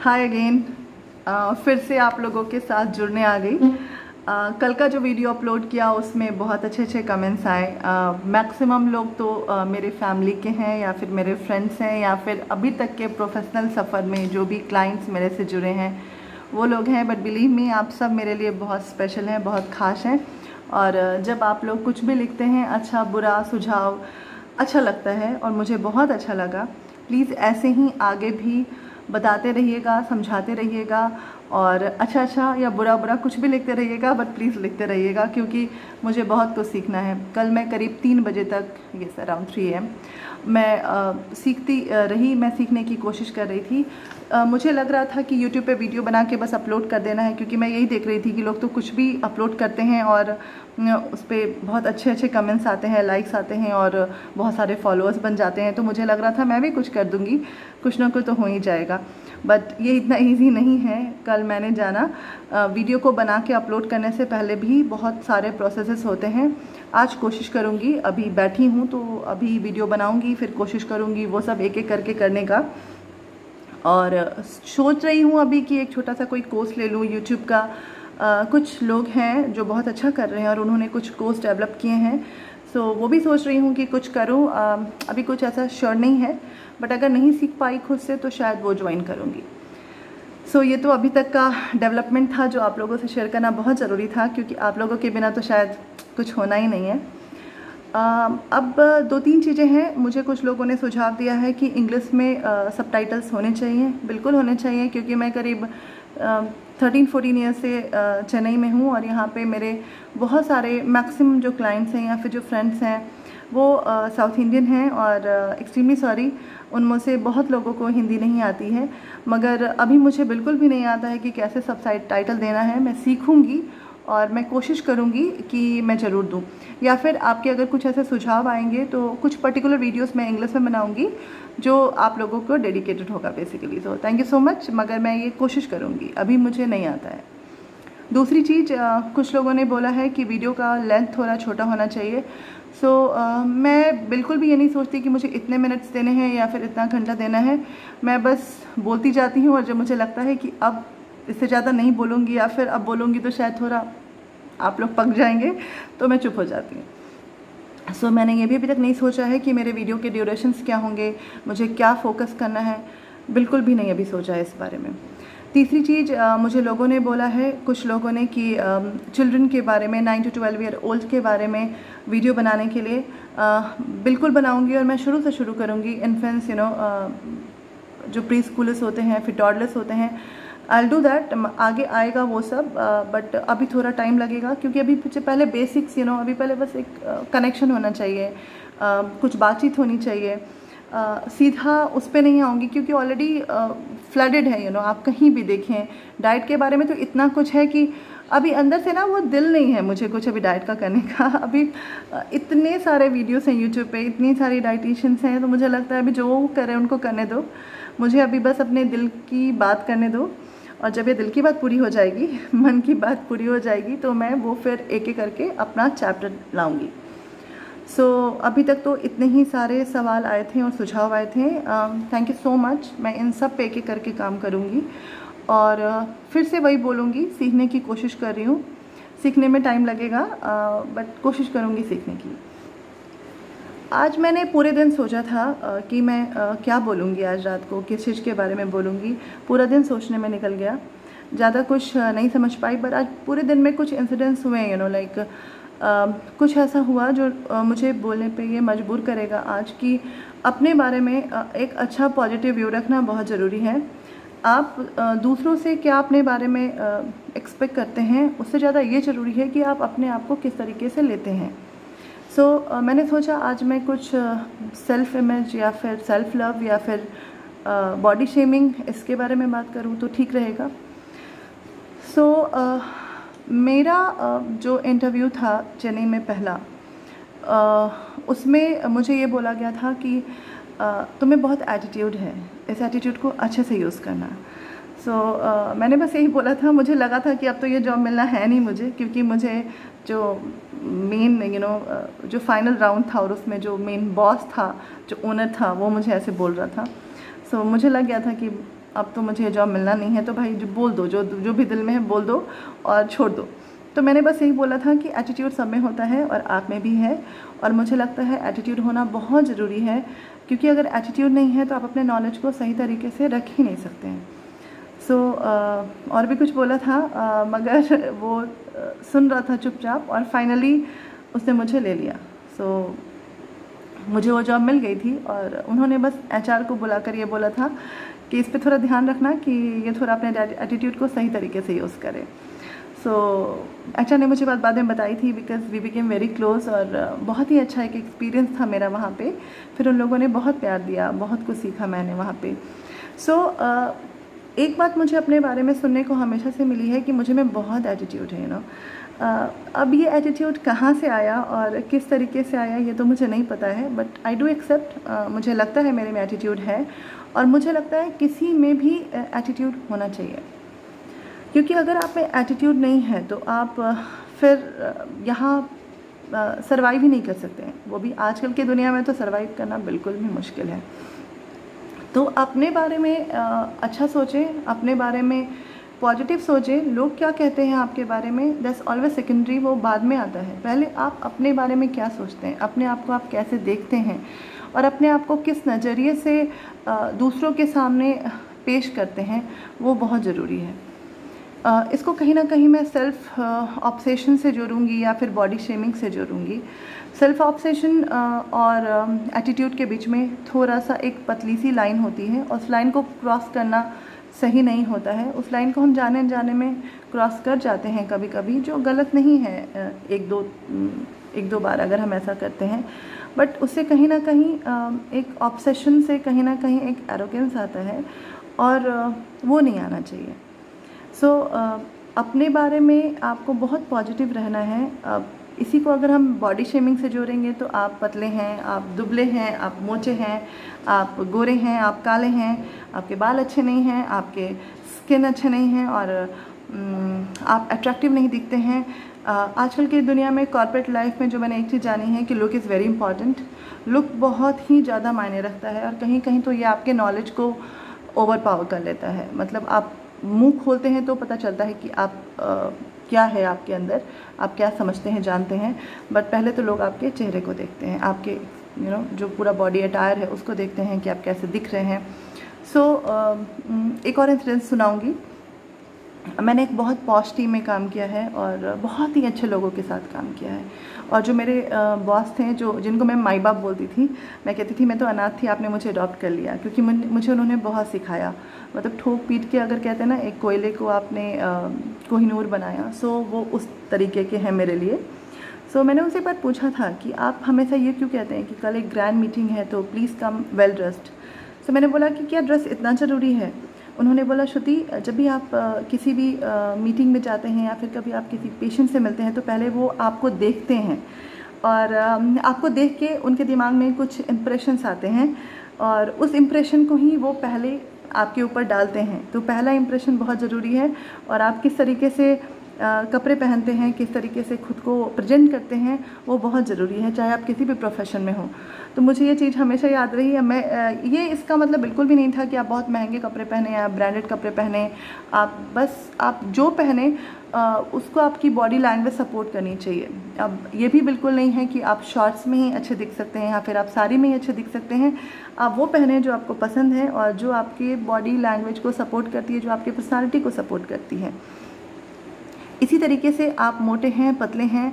हाय again. फिर से आप लोगों के साथ जुड़ने आ गई। कल का जो वीडियो अपलोड किया उसमें बहुत अच्छे अच्छे कमेंट्स आए। मैक्सिमम लोग तो मेरे फैमिली के हैं या फिर मेरे फ्रेंड्स हैं या फिर अभी तक के प्रोफेशनल सफ़र में जो भी क्लाइंट्स मेरे से जुड़े हैं वो लोग हैं। बट बिलीव मी, आप सब मेरे लिए बहुत स्पेशल हैं, बहुत ख़ास हैं। और जब आप लोग कुछ भी लिखते हैं, अच्छा बुरा सुझाव, अच्छा लगता है और मुझे बहुत अच्छा लगा। प्लीज़ ऐसे ही आगे भी बताते रहिएगा, समझाते रहिएगा और अच्छा या बुरा कुछ भी लिखते रहिएगा, बट प्लीज़ लिखते रहिएगा क्योंकि मुझे बहुत कुछ सीखना है। कल मैं करीब 3 बजे तक, यस अराउंड 3 AM, मैं सीखती रही, मैं सीखने की कोशिश कर रही थी। मुझे लग रहा था कि YouTube पे वीडियो बना के बस अपलोड कर देना है, क्योंकि मैं यही देख रही थी कि लोग तो कुछ भी अपलोड करते हैं और उस पर बहुत अच्छे अच्छे कमेंट्स आते हैं, लाइक्स आते हैं और बहुत सारे फॉलोअर्स बन जाते हैं। तो मुझे लग रहा था मैं भी कुछ कर दूँगी, कुछ ना कुछ तो हो ही जाएगा। बट ये इतना इजी नहीं है। कल मैंने जाना, वीडियो को बना के अपलोड करने से पहले भी बहुत सारे प्रोसेसेस होते हैं। आज कोशिश करूँगी, अभी बैठी हूँ तो अभी वीडियो बनाऊँगी, फिर कोशिश करूँगी वो सब एक एक करके करने का। और सोच रही हूँ अभी कि एक छोटा सा कोई कोर्स ले लूँ यूट्यूब का। कुछ लोग हैं जो बहुत अच्छा कर रहे हैं और उन्होंने कुछ कोर्स डेवलप किए हैं, सो वो भी सोच रही हूँ कि कुछ करूँ। अभी कुछ ऐसा श्योर नहीं है, बट अगर नहीं सीख पाई खुद से तो शायद वो ज्वाइन करूँगी। सो ये तो अभी तक का डेवलपमेंट था जो आप लोगों से शेयर करना बहुत ज़रूरी था, क्योंकि आप लोगों के बिना तो शायद कुछ होना ही नहीं है। अब 2-3 चीज़ें हैं। मुझे कुछ लोगों ने सुझाव दिया है कि इंग्लिश में सबटाइटल्स होने चाहिए। बिल्कुल होने चाहिए, क्योंकि मैं करीब 13-14 ईयर से चेन्नई में हूँ और यहाँ पे मेरे बहुत सारे मैक्सिमम जो क्लाइंट्स हैं या फिर जो फ्रेंड्स हैं वो साउथ इंडियन हैं। और एक्सट्रीमली सॉरी, उनमें से बहुत लोगों को हिंदी नहीं आती है, मगर अभी मुझे बिल्कुल भी नहीं आता है कि कैसे सबटाइटल देना है। मैं सीखूँगी और मैं कोशिश करूँगी कि मैं ज़रूर दूँ। या फिर आपके अगर कुछ ऐसे सुझाव आएंगे तो कुछ पर्टिकुलर वीडियोस मैं इंग्लिश में बनाऊँगी जो आप लोगों को डेडिकेटेड होगा basically. So thank you so much, मगर मैं ये कोशिश करूँगी, अभी मुझे नहीं आता है। दूसरी चीज़, कुछ लोगों ने बोला है कि वीडियो का लेंथ थोड़ा छोटा होना चाहिए। सो मैं बिल्कुल भी ये नहीं सोचती कि मुझे इतने मिनट्स देने हैं या फिर इतना घंटा देना है। मैं बस बोलती जाती हूँ और जब मुझे लगता है कि अब इससे ज़्यादा नहीं बोलूँगी या फिर अब बोलूँगी तो शायद थोड़ा आप लोग पक जाएंगे, तो मैं चुप हो जाती हूँ। सो मैंने ये भी अभी तक नहीं सोचा है कि मेरे वीडियो के ड्यूरेशंस क्या होंगे, मुझे क्या फोकस करना है, बिल्कुल भी नहीं अभी सोचा है इस बारे में। तीसरी चीज़, मुझे लोगों ने बोला है, कुछ लोगों ने, कि चिल्ड्रन के बारे में, 9 to 12 ईयर ओल्ड के बारे में वीडियो बनाने के लिए बिल्कुल बनाऊंगी और मैं शुरू से शुरू करूंगी। इन्फेंट्स, जो प्री स्कूलर्स होते हैं, फिर टॉडलर्स होते हैं, आई डू दैट। आगे आएगा वो सब, बट अभी थोड़ा टाइम लगेगा, क्योंकि अभी पहले बेसिक्स, अभी पहले बस एक कनेक्शन होना चाहिए, कुछ बातचीत होनी चाहिए। सीधा उस पर नहीं आऊँगी क्योंकि ऑलरेडी फ्लडेड है। आप कहीं भी देखें, डाइट के बारे में तो इतना कुछ है कि अभी अंदर से ना वो दिल नहीं है मुझे कुछ अभी डाइट का करने का। अभी इतने सारे वीडियोस हैं यूट्यूब पे, इतनी सारी डाइटिशियंस हैं, तो मुझे लगता है अभी जो वो करें उनको करने दो, मुझे अभी बस अपने दिल की बात करने दो। और जब ये दिल की बात पूरी हो जाएगी, मन की बात पूरी हो जाएगी, तो मैं वो फिर एक एक करके अपना चैप्टर लाऊंगी। सो अभी तक तो इतने ही सारे सवाल आए थे और सुझाव आए थे। Thank you so much. मैं इन सब पे एक एक करके काम करूँगी और फिर से वही बोलूँगी, सीखने की कोशिश कर रही हूँ। सीखने में टाइम लगेगा, बट कोशिश करूँगी सीखने की। आज मैंने पूरे दिन सोचा था कि मैं क्या बोलूँगी आज रात को, किस चीज़ के बारे में बोलूँगी। पूरा दिन सोचने में निकल गया, ज़्यादा कुछ नहीं समझ पाई। बट आज पूरे दिन में कुछ इंसिडेंट्स हुए, लाइक कुछ ऐसा हुआ जो मुझे बोलने पे ये मजबूर करेगा आज कि अपने बारे में एक अच्छा पॉजिटिव व्यू रखना बहुत ज़रूरी है। आप दूसरों से क्या अपने बारे में एक्सपेक्ट करते हैं, उससे ज़्यादा ये ज़रूरी है कि आप अपने आप को किस तरीके से लेते हैं। सो मैंने सोचा आज मैं कुछ सेल्फ़ इमेज या फिर सेल्फ़ लव या फिर बॉडी शेमिंग, इसके बारे में बात करूँ तो ठीक रहेगा। सो मेरा जो इंटरव्यू था चेन्नई में पहला, उसमें मुझे ये बोला गया था कि तुम्हें बहुत एटीट्यूड है, इस एटीट्यूड को अच्छे से यूज़ करना। सो मैंने बस यही बोला था। मुझे लगा था कि अब तो ये जॉब मिलना है नहीं मुझे, क्योंकि मुझे जो मेन जो फाइनल राउंड था और उसमें जो मेन बॉस था, जो ओनर था, वो मुझे ऐसे बोल रहा था। सो मुझे लग गया था कि अब तो मुझे जॉब मिलना नहीं है, तो भाई जो बोल दो, जो भी दिल में है बोल दो और छोड़ दो। तो मैंने बस यही बोला था कि एटीट्यूड सब में होता है और आप में भी है, और मुझे लगता है एटीट्यूड होना बहुत ज़रूरी है, क्योंकि अगर एटीट्यूड नहीं है तो आप अपने नॉलेज को सही तरीके से रख ही नहीं सकते हैं। और भी कुछ बोला था, मगर वो सुन रहा था चुपचाप, और फाइनली उसने मुझे ले लिया। मुझे वो जॉब मिल गई थी, और उन्होंने बस एचआर को बुलाकर ये बोला था कि इस पे थोड़ा ध्यान रखना कि ये थोड़ा अपने एटीट्यूड को सही तरीके से यूज़ करे। एचआर ने मुझे बात बाद में बताई थी, because we became very close, और बहुत ही अच्छा एक एक्सपीरियंस था मेरा वहाँ पे। फिर उन लोगों ने बहुत प्यार दिया, बहुत कुछ सीखा मैंने वहाँ पे। एक बात मुझे अपने बारे में सुनने को हमेशा से मिली है कि मुझे में बहुत एटीट्यूड है, अब ये एटीट्यूड कहाँ से आया और किस तरीके से आया ये तो मुझे नहीं पता है, बट आई डू एक्सेप्ट, मुझे लगता है मेरे में एटीट्यूड है, और मुझे लगता है किसी में भी एटीट्यूड होना चाहिए, क्योंकि अगर आप में एटीट्यूड नहीं है तो आप फिर यहाँ सर्वाइव ही नहीं कर सकते हैं। वो भी आजकल की दुनिया में तो सर्वाइव करना बिल्कुल भी मुश्किल है। तो अपने बारे में अच्छा सोचें, अपने बारे में पॉजिटिव सोचें। लोग क्या कहते हैं आपके बारे में, दैट्स ऑलवेज सेकेंडरी, वो बाद में आता है। पहले आप अपने बारे में क्या सोचते हैं, अपने आप को आप कैसे देखते हैं, और अपने आप को किस नज़रिए से दूसरों के सामने पेश करते हैं, वो बहुत ज़रूरी है। इसको कहीं ना कहीं मैं सेल्फ ऑब्सेशन से जोड़ूंगी या फिर बॉडी शेमिंग से जोड़ूंगी। सेल्फ ऑब्सेशन और एटीट्यूड के बीच में थोड़ा सा एक पतली सी लाइन होती है, और उस लाइन को क्रॉस करना सही नहीं होता है। उस लाइन को हम जाने अनजाने में क्रॉस कर जाते हैं कभी कभी, जो गलत नहीं है एक दो बार अगर हम ऐसा करते हैं, बट उससे कहीं ना कहीं एक ऑब्सेशन से कहीं ना कहीं एक एरोगेंस आता है, और वो नहीं आना चाहिए। अपने बारे में आपको बहुत पॉजिटिव रहना है। इसी को अगर हम बॉडी शेमिंग से जोड़ेंगे तो आप पतले हैं, आप दुबले हैं, आप मोटे हैं, आप गोरे हैं, आप काले हैं, आपके बाल अच्छे नहीं हैं, आपके स्किन अच्छे नहीं हैं, और आप अट्रैक्टिव नहीं दिखते हैं। आजकल की दुनिया में कॉर्पोरेट लाइफ में जो मैंने एक चीज़ जानी है कि look is very important. Look बहुत ही ज़्यादा मायने रखता है, और कहीं कहीं तो ये आपके नॉलेज को ओवर पावर कर लेता है। मतलब आप मुंह खोलते हैं तो पता चलता है कि आप क्या है आपके अंदर, आप क्या समझते हैं, जानते हैं, बट पहले तो लोग आपके चेहरे को देखते हैं, आपके जो पूरा बॉडी अटायर है उसको देखते हैं कि आप कैसे दिख रहे हैं। एक और इंसिडेंस सुनाऊंगी। मैंने एक बहुत पॉश टीम में काम किया है, और बहुत ही अच्छे लोगों के साथ काम किया है, और जो मेरे बॉस थे, जिनको मैं माई बाप बोलती थी, मैं कहती थी मैं तो अनाथ थी, आपने मुझे अडॉप्ट कर लिया, क्योंकि मुझे उन्होंने बहुत सिखाया। मतलब ठोक पीट के अगर कहते हैं ना, एक कोयले को आपने कोहिनूर बनाया, वो उस तरीके के हैं मेरे लिए। मैंने उनसे एक बार पूछा था कि आप हमेशा ये क्यों कहते हैं कि कल एक ग्रैंड मीटिंग है तो प्लीज़ कम वेल ड्रेस्ड। मैंने बोला कि क्या ड्रेस इतना ज़रूरी है। उन्होंने बोला, श्रुति, जब भी आप किसी भी मीटिंग में जाते हैं या फिर कभी आप किसी पेशेंट से मिलते हैं तो पहले वो आपको देखते हैं, और आपको देख के उनके दिमाग में कुछ इम्प्रेशंस आते हैं, और उस इम्प्रेशन को ही वो पहले आपके ऊपर डालते हैं। तो पहला इम्प्रेशन बहुत ज़रूरी है, और आप किस तरीके से कपड़े पहनते हैं, किस तरीके से खुद को प्रेजेंट करते हैं, वो बहुत ज़रूरी है, चाहे आप किसी भी प्रोफेशन में हो। तो मुझे ये चीज़ हमेशा याद रही है। ये इसका मतलब बिल्कुल भी नहीं था कि आप बहुत महंगे कपड़े पहने या ब्रांडेड कपड़े पहने। आप जो पहने उसको आपकी बॉडी लैंग्वेज सपोर्ट करनी चाहिए। अब ये भी बिल्कुल नहीं है कि आप शॉर्ट्स में ही अच्छे दिख सकते हैं या फिर आप साड़ी में ही अच्छे दिख सकते हैं। आप वो पहने जो आपको पसंद है और जो आपके बॉडी लैंग्वेज को सपोर्ट करती है, जो आपकी पर्सनालिटी को सपोर्ट करती है। इसी तरीके से आप मोटे हैं, पतले हैं,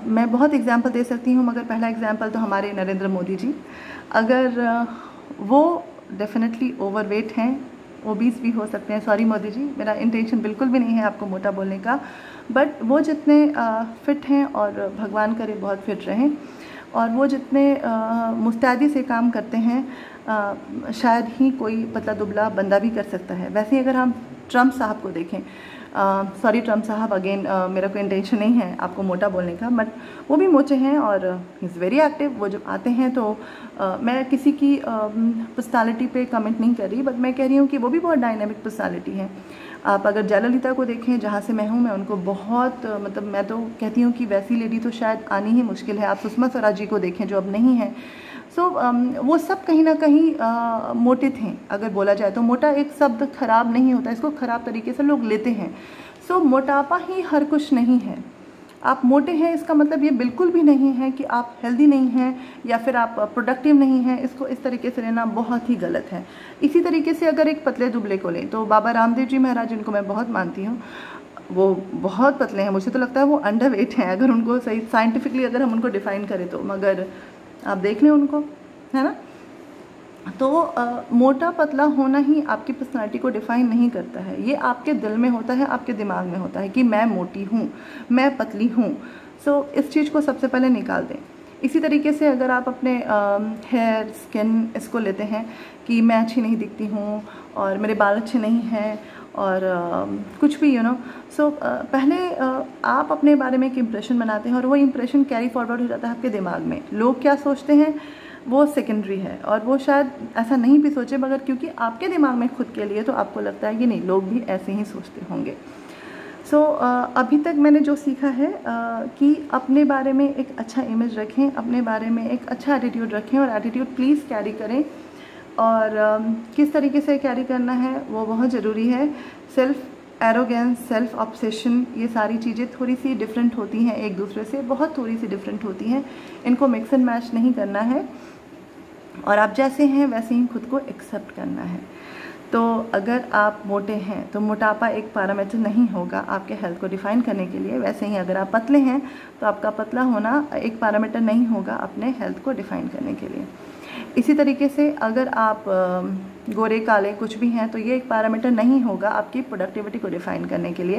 मैं बहुत एग्जाम्पल दे सकती हूँ, मगर पहला एग्जाम्पल तो हमारे नरेंद्र मोदी जी। अगर वो डेफिनेटली ओवरवेट हैं, ओबीस भी हो सकते हैं, सॉरी मोदी जी, मेरा इंटेंशन बिल्कुल भी नहीं है आपको मोटा बोलने का, बट वो जितने फिट हैं, और भगवान करे बहुत फिट रहें, और वो जितने मुस्तैदी से काम करते हैं, शायद ही कोई पतला दुबला बंदा भी कर सकता है। वैसे ही अगर हम ट्रम्प साहब को देखें, सॉरी ट्रम्प साहब, अगेन मेरा कोई इंटेंशन नहीं है आपको मोटा बोलने का, बट वो भी मोटे हैं और ही इज़ वेरी एक्टिव। वो जब आते हैं तो मैं किसी की पर्सनालिटी पे कमेंट नहीं कर रही, बट मैं कह रही हूँ कि वो भी बहुत डायनामिक पर्सनालिटी है। आप अगर जयललिता को देखें, जहाँ से मैं हूँ, मैं उनको बहुत मतलब मैं तो कहती हूँ कि वैसी लेडी तो शायद आनी ही मुश्किल है। आप सुषमा स्वराज जी को देखें जो अब नहीं है, सो वो सब कहीं ना कहीं मोटे थे। अगर बोला जाए तो मोटा एक शब्द खराब नहीं होता, इसको ख़राब तरीके से लोग लेते हैं। सो मोटापा ही हर कुछ नहीं है। आप मोटे हैं इसका मतलब ये बिल्कुल भी नहीं है कि आप हेल्दी नहीं हैं या फिर आप प्रोडक्टिव नहीं हैं। इसको इस तरीके से लेना बहुत ही गलत है। इसी तरीके से अगर एक पतले दुबले को लें तो बाबा रामदेव जी महाराज, जिनको मैं बहुत मानती हूँ, वो बहुत पतले हैं। मुझे तो लगता है वो अंडर वेट हैं अगर उनको सही साइंटिफिकली अगर हम उनको डिफ़ाइन करें तो, मगर आप देख लें उनको, है ना। तो मोटा पतला होना ही आपकी पर्सनालिटी को डिफ़ाइन नहीं करता है। ये आपके दिल में होता है, आपके दिमाग में होता है कि मैं मोटी हूँ, मैं पतली हूँ। सो इस चीज़ को सबसे पहले निकाल दें। इसी तरीके से अगर आप अपने हेयर, स्किन, इसको लेते हैं कि मैं अच्छी नहीं दिखती हूँ और मेरे बाल अच्छे नहीं हैं और कुछ भी सो पहले आप अपने बारे में एक इम्प्रेशन बनाते हैं और वो इम्प्रेशन कैरी फॉरवर्ड हो जाता है आपके दिमाग में। लोग क्या सोचते हैं वो सेकेंडरी है और वो शायद ऐसा नहीं भी सोचे, मगर क्योंकि आपके दिमाग में खुद के लिए तो आपको लगता है कि नहीं, लोग भी ऐसे ही सोचते होंगे। सो अभी तक मैंने जो सीखा है कि अपने बारे में एक अच्छा इमेज रखें, अपने बारे में एक अच्छा एटीट्यूड रखें और एटीट्यूड प्लीज़ कैरी करें। और किस तरीके से कैरी करना है वो बहुत ज़रूरी है। सेल्फ एरोगेंस, सेल्फ ऑब्सेशन, ये सारी चीज़ें थोड़ी सी डिफरेंट होती हैं एक दूसरे से, बहुत थोड़ी सी डिफरेंट होती हैं। इनको मिक्स एंड मैच नहीं करना है और आप जैसे हैं वैसे ही खुद को एक्सेप्ट करना है। तो अगर आप मोटे हैं तो मोटापा एक पैरामीटर नहीं होगा आपके हेल्थ को डिफ़ाइन करने के लिए। वैसे ही अगर आप पतले हैं तो आपका पतला होना एक पैरामीटर नहीं होगा अपने हेल्थ को डिफ़ाइन करने के लिए। इसी तरीके से अगर आप गोरे काले कुछ भी हैं तो ये एक पैरामीटर नहीं होगा आपकी प्रोडक्टिविटी को डिफ़ाइन करने के लिए।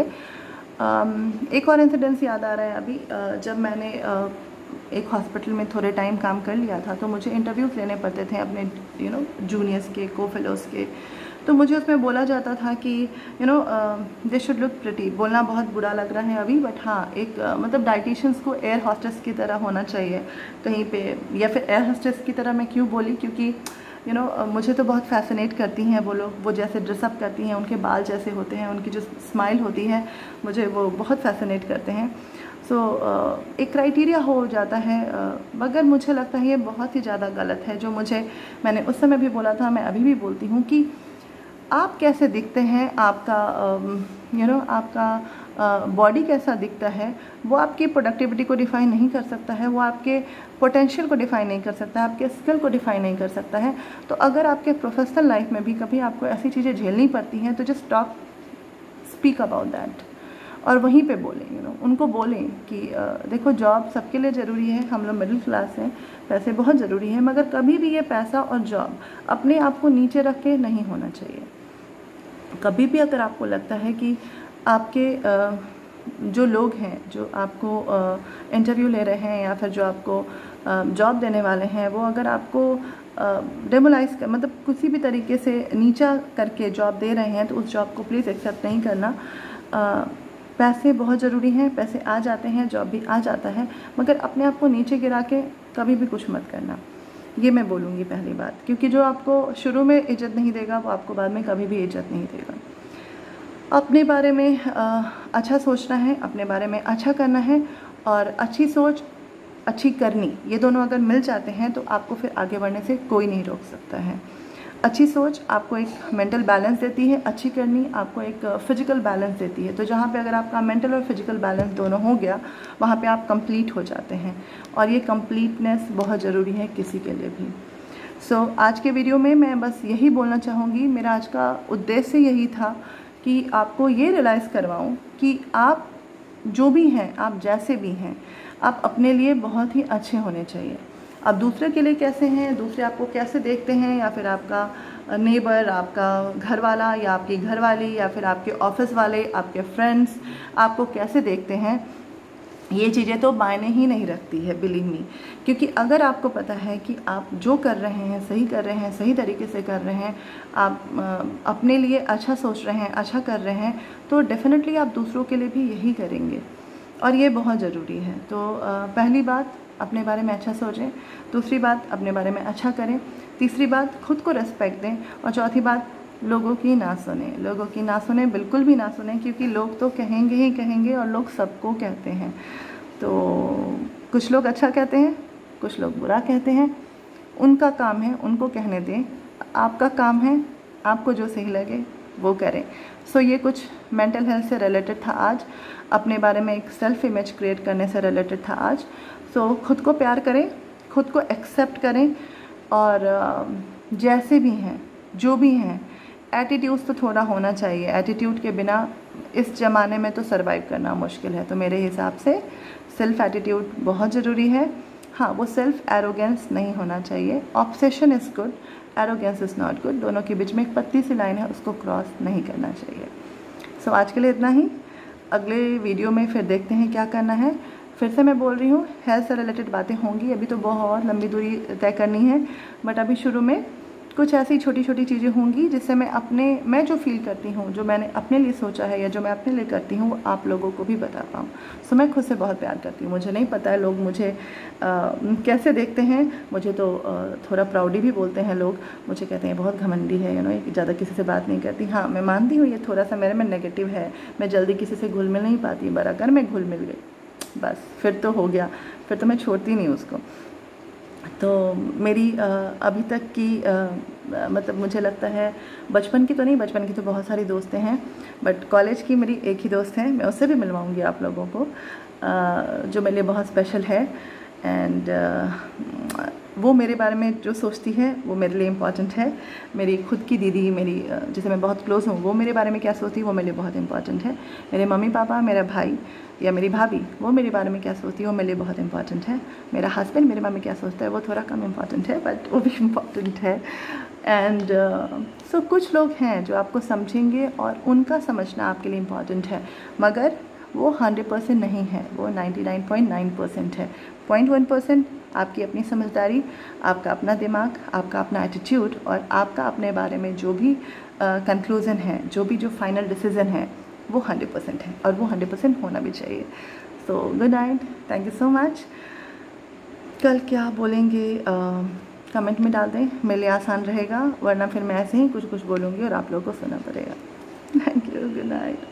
एक और इंसिडेंस याद आ रहा है अभी, जब मैंने एक हॉस्पिटल में थोड़े टाइम काम कर लिया था तो मुझे इंटरव्यूज़ लेने पड़ते थे अपने जूनियर्स के, को फेलोज़ के। तो मुझे उसमें बोला जाता था कि दे शुड लुक प्रिटी। बोलना बहुत बुरा लग रहा है अभी, बट हाँ, एक मतलब डाइटिशियंस को एयर हॉस्टेस की तरह होना चाहिए कहीं पे, या फिर एयर हॉस्टेस की तरह मैं क्यों बोली, क्योंकि मुझे तो बहुत फैसिनेट करती हैं वो लोग, वो जैसे ड्रेसअप करती हैं, उनके बाल जैसे होते हैं, उनकी जो स्माइल होती है, मुझे वो बहुत फैसिनेट करते हैं। सो एक क्राइटेरिया हो जाता है, मगर मुझे लगता है ये बहुत ही ज़्यादा गलत है। जो मैंने उस समय भी बोला था, मैं अभी भी बोलती हूँ कि आप कैसे दिखते हैं, आपका आपका बॉडी कैसा दिखता है, वो आपकी प्रोडक्टिविटी को डिफ़ाइन नहीं कर सकता है, वो आपके पोटेंशियल को डिफ़ाइन नहीं कर सकता है, आपके स्किल को डिफ़ाइन नहीं कर सकता है। तो अगर आपके प्रोफेशनल लाइफ में भी कभी आपको ऐसी चीज़ें झेलनी पड़ती हैं तो just talk, speak about that और वहीं पे बोलें, उनको बोलें कि देखो, जॉब सबके लिए ज़रूरी है, हम लोग मिडिल क्लास हैं, पैसे बहुत ज़रूरी है, मगर कभी भी ये पैसा और जॉब अपने आप को नीचे रख के नहीं होना चाहिए। कभी भी अगर आपको लगता है कि आपके जो लोग हैं, जो आपको इंटरव्यू ले रहे हैं या फिर जो आपको जॉब देने वाले हैं, वो अगर आपको डेमोलाइज कर, मतलब किसी भी तरीके से नीचा करके जॉब दे रहे हैं, तो उस जॉब को प्लीज़ एक्सेप्ट नहीं करना। पैसे बहुत ज़रूरी हैं, पैसे आ जाते हैं, जॉब भी आ जाता है, मगर अपने आप को नीचे गिरा के कभी भी कुछ मत करना। ये मैं बोलूँगी पहली बात, क्योंकि जो आपको शुरू में इज्जत नहीं देगा वो आपको बाद में कभी भी इज्जत नहीं देगा। अपने बारे में अच्छा सोचना है, अपने बारे में अच्छा करना है और अच्छी सोच, अच्छी करनी, ये दोनों अगर मिल जाते हैं तो आपको फिर आगे बढ़ने से कोई नहीं रोक सकता है। अच्छी सोच आपको एक मेंटल बैलेंस देती है, अच्छी करनी आपको एक फिजिकल बैलेंस देती है। तो जहाँ पे अगर आपका मेंटल और फिजिकल बैलेंस दोनों हो गया, वहाँ पे आप कंप्लीट हो जाते हैं और ये कंप्लीटनेस बहुत ज़रूरी है किसी के लिए भी। सो आज के वीडियो में मैं बस यही बोलना चाहूँगी, मेरा आज का उद्देश्य यही था कि आपको ये रियलाइज़ करवाऊँ कि आप जो भी हैं, आप जैसे भी हैं, आप अपने लिए बहुत ही अच्छे होने चाहिए। आप दूसरे के लिए कैसे हैं, दूसरे आपको कैसे देखते हैं, या फिर आपका नेबर, आपका घर वाला या आपकी घरवाली या फिर आपके ऑफिस वाले, आपके फ्रेंड्स आपको कैसे देखते हैं, ये चीज़ें तो मायने ही नहीं रखती है, बिलीव मी। क्योंकि अगर आपको पता है कि आप जो कर रहे हैं सही कर रहे हैं, सही तरीके से कर रहे हैं, आप अपने लिए अच्छा सोच रहे हैं, अच्छा कर रहे हैं, तो डेफिनेटली आप दूसरों के लिए भी यही करेंगे और ये बहुत ज़रूरी है। तो पहली बात, अपने बारे में अच्छा सोचें। दूसरी बात, अपने बारे में अच्छा करें। तीसरी बात, खुद को रेस्पेक्ट दें। और चौथी बात, लोगों की ना सुने, लोगों की ना सुने, बिल्कुल भी ना सुने, क्योंकि लोग तो कहेंगे ही कहेंगे और लोग सबको कहते हैं। तो कुछ लोग अच्छा कहते हैं, कुछ लोग बुरा कहते हैं, उनका काम है, उनको कहने दें। आपका काम है आपको जो सही लगे वो करें। सो ये कुछ मेंटल हेल्थ से रिलेटेड था आज, अपने बारे में एक सेल्फ इमेज क्रिएट करने से रिलेटेड था आज। सो खुद को प्यार करें, खुद को एक्सेप्ट करें, और जैसे भी हैं, जो भी हैं, एटीट्यूड तो थोड़ा होना चाहिए। एटीट्यूड के बिना इस ज़माने में तो सरवाइव करना मुश्किल है। तो मेरे हिसाब से सेल्फ एटीट्यूड बहुत ज़रूरी है। हाँ, वो सेल्फ एरोगेंस नहीं होना चाहिए। Obsession is good, arrogance is not good. दोनों के बीच में एक पतली सी लाइन है, उसको क्रॉस नहीं करना चाहिए। सो आज के लिए इतना ही। अगले वीडियो में फिर देखते हैं क्या करना है। फिर से मैं बोल रही हूँ, हेल्थ से रिलेटेड बातें होंगी। अभी तो बहुत लंबी दूरी तय करनी है, बट अभी शुरू में कुछ ऐसी छोटी छोटी चीज़ें होंगी जिससे मैं जो फील करती हूँ, जो मैंने अपने लिए सोचा है या जो मैं अपने लिए करती हूँ, वो आप लोगों को भी बता पाऊँ। सो मैं खुद से बहुत प्यार करती हूँ। मुझे नहीं पता है लोग मुझे कैसे देखते हैं। मुझे तो थोड़ा प्राउडी भी बोलते हैं लोग। मुझे कहते हैं बहुत घमंडी है, ज़्यादा किसी से बात नहीं करती। हाँ, मैं मानती हूँ ये थोड़ा सा मेरे में नेगेटिव है। मैं जल्दी किसी से घुल मिल नहीं पाती, पर अगर मैं घुल मिल गई बस फिर तो हो गया, फिर तो मैं छोड़ती नहीं उसको। तो मेरी अभी तक की मतलब मुझे लगता है बचपन की तो नहीं, बचपन की तो बहुत सारी दोस्तें हैं, बट कॉलेज की मेरी एक ही दोस्त है। मैं उससे भी मिलवाऊंगी आप लोगों को, जो मेरे लिए बहुत स्पेशल है। एंड वो मेरे बारे में जो सोचती है वो मेरे लिए इम्पॉर्टेंट है। मेरी खुद की दीदी, मेरी जिसे मैं बहुत क्लोज़ हूँ, वो मेरे बारे में क्या सोचती है वो मेरे लिए बहुत इंपॉर्टेंट है। मेरे मम्मी पापा, मेरा भाई या मेरी भाभी, वो मेरे बारे में क्या सोचती है वो मेरे लिए बहुत इंपॉर्टेंट है। मेरा हस्बैंड मेरे बारे में क्या सोचता है वो थोड़ा कम इम्पॉर्टेंट है, बट वो भी इम्पॉर्टेंट है। एंड सो कुछ लोग हैं जो आपको समझेंगे और उनका समझना आपके लिए इम्पॉर्टेंट है, मगर वो 100% नहीं है, वो 99.9% है। 0.1% आपकी अपनी समझदारी, आपका अपना दिमाग, आपका अपना एटीट्यूड और आपका अपने बारे में जो भी कंक्लूज़न है, जो फाइनल डिसीज़न है, वो 100% है और वो 100% होना भी चाहिए। So good night, thank you so much. कल क्या बोलेंगे कमेंट में डाल दें, मेरे लिए आसान रहेगा, वरना फिर मैं ऐसे ही कुछ बोलूँगी और आप लोगों को सुनना पड़ेगा। Thank you, good night.